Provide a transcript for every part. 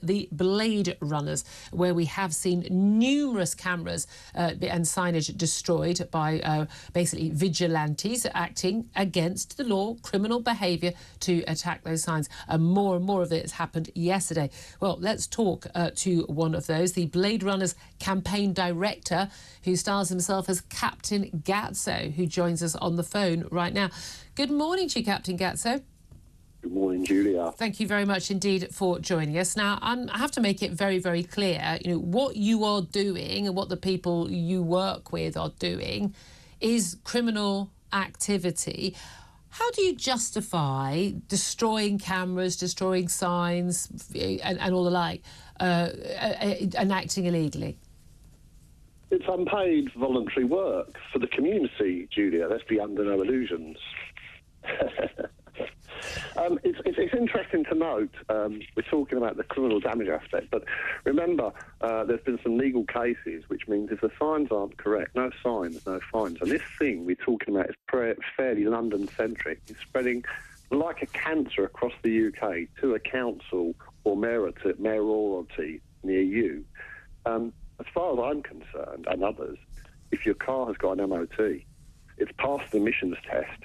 the Blade Runners, where we have seen numerous cameras and signage destroyed by basically vigilantes acting against the law, criminal behaviour to attack those signs. And more of it has happened yesterday. Well, let's talk to one of those, the Blade Runners campaign director, who styles himself as Captain Gatso, who joins us on the phone right now. Good morning to you, Captain Gatso. Good morning, Julia. Thank you very much indeed for joining us. Now, I have to make it very, very clear, what you are doing and what the people you work with are doing is criminal activity. How do you justify destroying cameras, destroying signs and all the like, and acting illegally? It's unpaid voluntary work for the community, Julia. Let's be under no illusions. It's interesting to note, we're talking about the criminal damage aspect, but remember, there's been some legal cases, which means if the signs aren't correct, no signs, no fines. And this thing we're talking about is fairly London-centric. It's spreading like a cancer across the UK to a council or mayoralty near you. As far as I'm concerned, and others, if your car has got an MOT, it's passed the emissions test,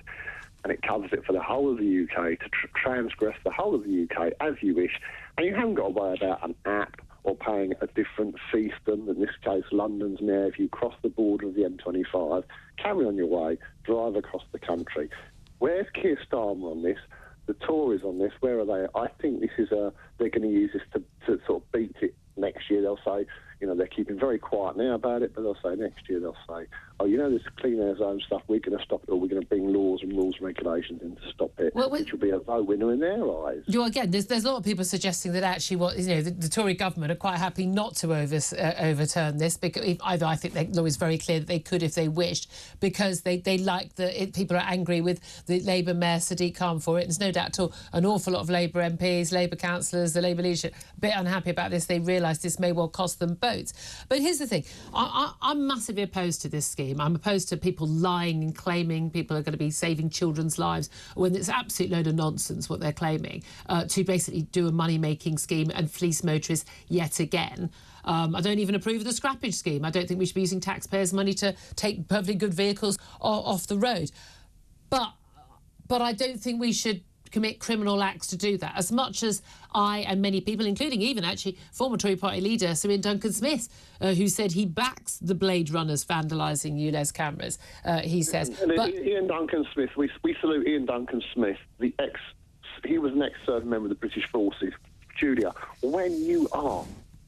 and it covers it for the whole of the UK to transgress the whole of the UK as you wish. And you haven't got to worry about an app or paying a different fiefdom, in this case London's mayor. If you cross the border of the M25, carry on your way, drive across the country. Where's Keir Starmer on this? The Tories on this? Where are they? I think this is they're going to use this to sort of beat it next year. They'll say, they're keeping very quiet now about it, but they'll say next year, they'll say, oh, this clean air zone stuff, we're going to stop it, or we're going to bring laws and rules and regulations in to stop it, which will be a vote winner in their eyes. Again, there's a lot of people suggesting that actually the Tory government are quite happy not to overturn this, because either I think the law is very clear that they could if they wished, because they like people are angry with the Labour Mayor Sadiq Khan for it. And there's no doubt at all an awful lot of Labour MPs, Labour councillors, the Labour leadership, a bit unhappy about this. They realise this may well cost them votes. But here's the thing, I'm massively opposed to this scheme. I'm opposed to people lying and claiming people are going to be saving children's lives when it's an absolute load of nonsense what they're claiming, to basically do a money-making scheme and fleece motorists yet again. I don't even approve of the scrappage scheme. I don't think we should be using taxpayers' money to take perfectly good vehicles off the road. But I don't think we should commit criminal acts to do that, as much as I and many people, including even actually former Tory party leader Sir Ian Duncan-Smith, who said he backs the Blade Runners vandalising ULEZ cameras, he says. Ian Duncan-Smith, we salute Ian Duncan-Smith, he was an ex-serving member of the British Forces. Julia, when you are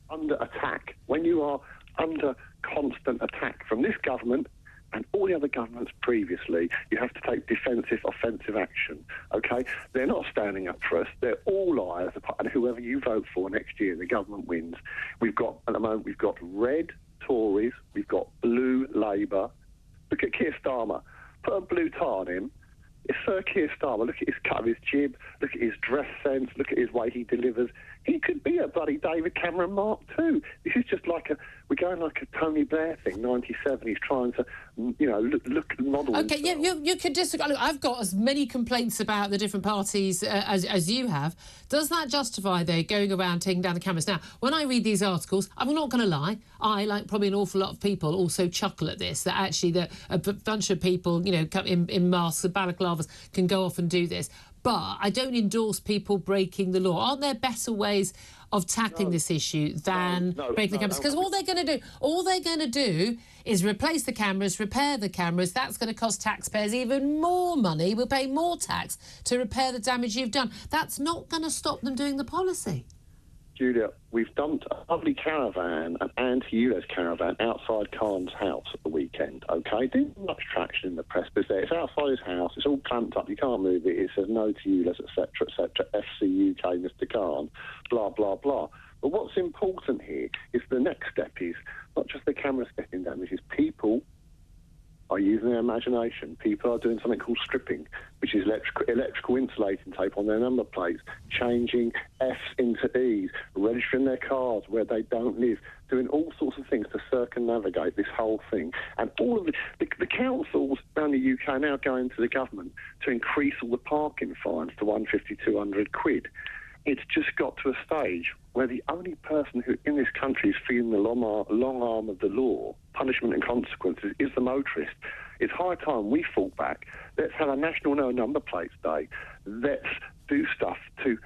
under attack, when you are under constant attack from this government and all the other governments previously, you have to take defensive, offensive action, OK? They're not standing up for us. They're all liars, and whoever you vote for next year, the government wins. At the moment, we've got red Tories, we've got blue Labour. Look at Keir Starmer. Put a blue tie on him. It's Sir Keir Starmer. Look at his cut of his jib. Look at his dress sense. Look at his way he delivers. He could be a bloody David Cameron Mark II. This is just we're going like a Tony Blair thing, 97. He's trying to, look and model. OK, himself. yeah, you could disagree. Look, I've got as many complaints about the different parties as you have. Does that justify, though, going around taking down the cameras? Now, when I read these articles, I'm not going to lie, I, like probably an awful lot of people, also chuckle at this, that actually a bunch of people, in masks and balaclavas can go off and do this. But I don't endorse people breaking the law. Aren't there better ways of tackling this issue than breaking the cameras? Because all they're going to do is replace the cameras, repair the cameras. That's going to cost taxpayers even more money. We'll pay more tax to repair the damage you've done. That's not going to stop them doing the policy. Julia, we've dumped a lovely caravan, an anti-ULEZ caravan, outside Khan's house at the weekend, OK? Didn't much traction in the press, but it's outside his house, it's all clamped up, you can't move it, it says no to ULEZ, etc., etc., FC UK, Mr Khan, blah, blah, blah. But what's important here is the next step is not just the cameras getting damaged, is people are using their imagination. People are doing something called stripping, which is electrical insulating tape on their number plates, changing Fs into Es, registering their cars where they don't live, doing all sorts of things to circumnavigate this whole thing. And all of the councils around the UK are now going to the government to increase all the parking fines to 150, 200 quid. it's just got to a stage where the only person who in this country is feeling the long arm of the law, punishment and consequences, is the motorist. It's high time we fought back. Let's have a National No Number Plates Day. Let's do stuff to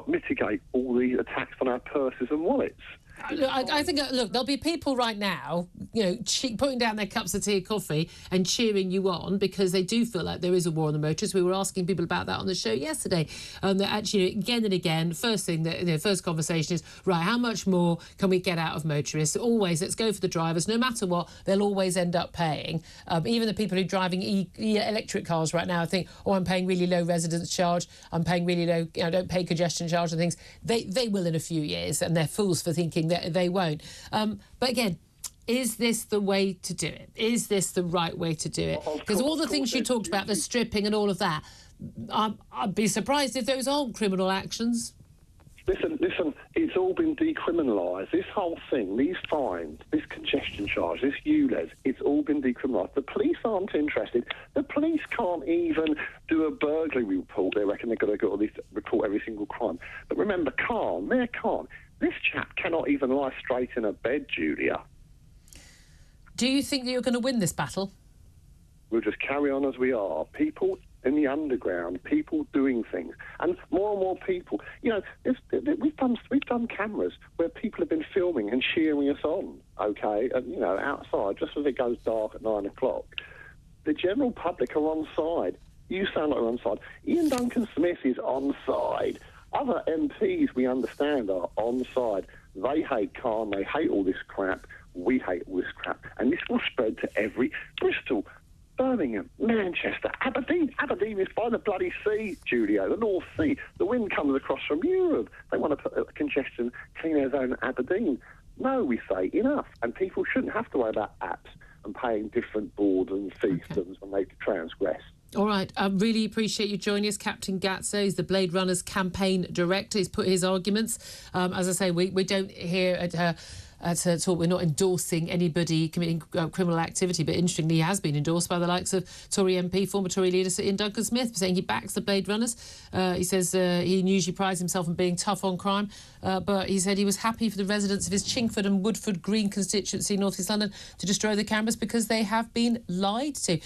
mitigate all the attacks on our purses and wallets. I think, look, there'll be people right now, you know, putting down their cups of tea and coffee and cheering you on because they do feel like there is a war on the motorists. We were asking people about that on the show yesterday. That actually, again and again, first thing, first conversation is, right, how much more can we get out of motorists? Always, let's go for the drivers. No matter what, they'll always end up paying. Even the people who are driving electric cars right now think, oh, I'm paying really low residence charge, I'm paying really low, you know, don't pay congestion charge and things. They will in a few years, and they're fools for thinking that they won't. But again, is this the way to do it? Is this the right way to do it? Because all the things you talked about, the stripping and all of that, I'd be surprised if those aren't criminal actions. Listen, it's all been decriminalised. This whole thing, these fines, this congestion charge, this ULEZ, it's all been decriminalised. The police aren't interested. The police can't even do a burglary report. They reckon they've got to go at least report every single crime. But remember, Mayor Khan, this chap cannot even lie straight in a bed, Julia. Do you think that you're going to win this battle? We'll just carry on as we are. People in the underground, people doing things, and more people. You know, we've done cameras where people have been filming and cheering us on. Okay, and you know, outside just as it goes dark at 9 o'clock. The general public are on side. You sound like you're on side. Ian Duncan Smith is on side. Other MPs, we understand, are on side. They hate Khan. They hate all this crap. We hate all this crap, and this will spread to every Bristol, Birmingham, Manchester, Aberdeen. Aberdeen is by the bloody sea, Julia, the North Sea. The wind comes across from Europe. They want to put a congestion clean zone in Aberdeen. No, we say enough. And people shouldn't have to worry about apps and paying different boards and fiefdoms when they transgress. All right, I really appreciate you joining us. Captain Gatso, he's the Blade Runners campaign director. He's put his arguments. As I say, we don't hear at talk, we're not endorsing anybody committing criminal activity, but interestingly, he has been endorsed by the likes of Tory MP, former Tory leader Sir Ian Duncan Smith, saying he backs the Blade Runners. He says he usually prides himself on being tough on crime, but he said he was happy for the residents of his Chingford and Woodford Green constituency in North East London to destroy the cameras because they have been lied to.